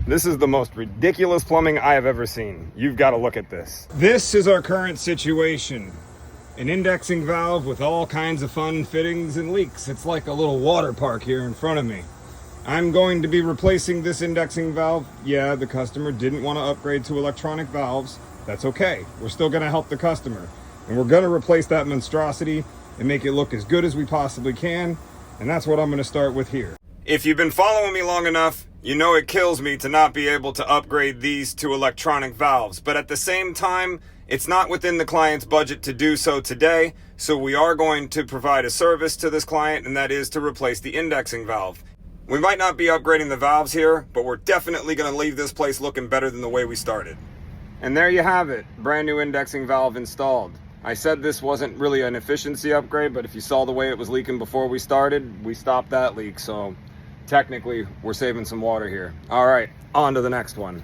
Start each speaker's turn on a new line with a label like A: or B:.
A: This is the most ridiculous plumbing I have ever seen. You've got to look at this. This is our current situation. An indexing valve with all kinds of fun fittings and leaks. It's like a little water park here in front of me. I'm going to be replacing this indexing valve. Yeah, the customer didn't want to upgrade to electronic valves. That's okay. We're still going to help the customer. And we're going to replace that monstrosity and make it look as good as we possibly can. And that's what I'm going to start with here. If you've been following me long enough, you know it kills me to not be able to upgrade these to electronic valves. But at the same time, it's not within the client's budget to do so today. So we are going to provide a service to this client, and that is to replace the indexing valve. We might not be upgrading the valves here, but we're definitely going to leave this place looking better than the way we started. And there you have it, brand new indexing valve installed. I said this wasn't really an efficiency upgrade, but if you saw the way it was leaking before we started, we stopped that leak. So technically, we're saving some water here. All right, on to the next one.